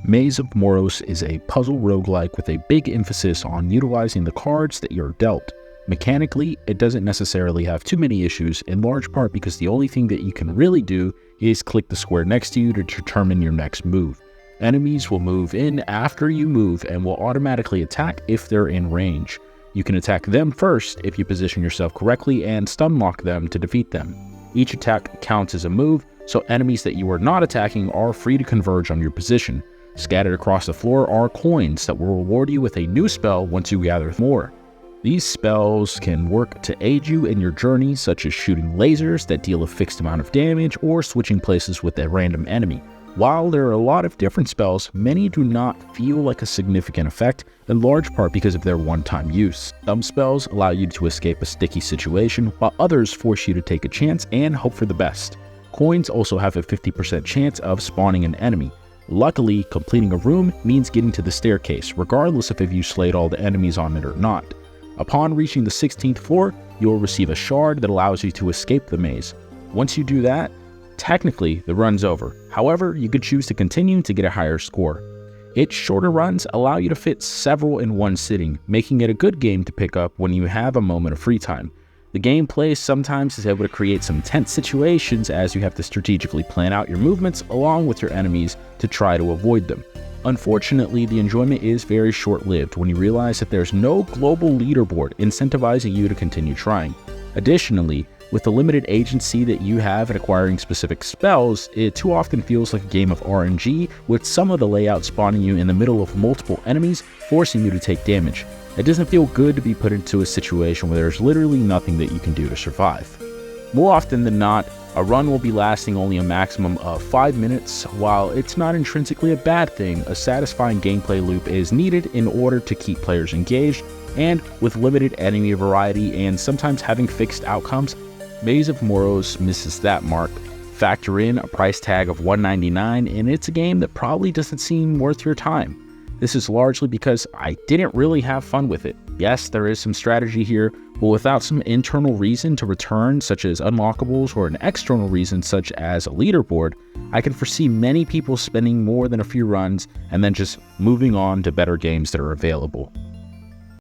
Maze of Moros is a puzzle roguelike with a big emphasis on utilizing the cards that you're dealt. Mechanically, it doesn't necessarily have too many issues, in large part because the only thing that you can really do is click the square next to you to determine your next move. Enemies will move in after you move and will automatically attack if they're in range. You can attack them first if you position yourself correctly and stun lock them to defeat them. Each attack counts as a move, so enemies that you are not attacking are free to converge on your position. Scattered across the floor are coins that will reward you with a new spell once you gather more. These spells can work to aid you in your journey, such as shooting lasers that deal a fixed amount of damage or switching places with a random enemy. While there are a lot of different spells, many do not feel like a significant effect, in large part because of their one-time use. Some spells allow you to escape a sticky situation, while others force you to take a chance and hope for the best. Coins also have a 50% chance of spawning an enemy. Luckily, completing a room means getting to the staircase, regardless of if you slayed all the enemies on it or not. Upon reaching the 16th floor, you will receive a shard that allows you to escape the maze. Once you do that, technically the run's over. However, you could choose to continue to get a higher score. Its shorter runs allow you to fit several in one sitting, making it a good game to pick up when you have a moment of free time. The gameplay sometimes is able to create some tense situations as you have to strategically plan out your movements along with your enemies to try to avoid them. Unfortunately, the enjoyment is very short-lived when you realize that there's no global leaderboard incentivizing you to continue trying. Additionally, with the limited agency that you have at acquiring specific spells, it too often feels like a game of RNG, with some of the layout spawning you in the middle of multiple enemies, forcing you to take damage. It doesn't feel good to be put into a situation where there's literally nothing that you can do to survive. More often than not, a run will be lasting only a maximum of 5 minutes. While it's not intrinsically a bad thing, a satisfying gameplay loop is needed in order to keep players engaged, and with limited enemy variety and sometimes having fixed outcomes, Maze of Moros misses that mark. Factor in a price tag of $1.99 and it's a game that probably doesn't seem worth your time. This is largely because I didn't really have fun with it. Yes, there is some strategy here, but without some internal reason to return, such as unlockables, or an external reason such as a leaderboard, I can foresee many people spending more than a few runs and then just moving on to better games that are available.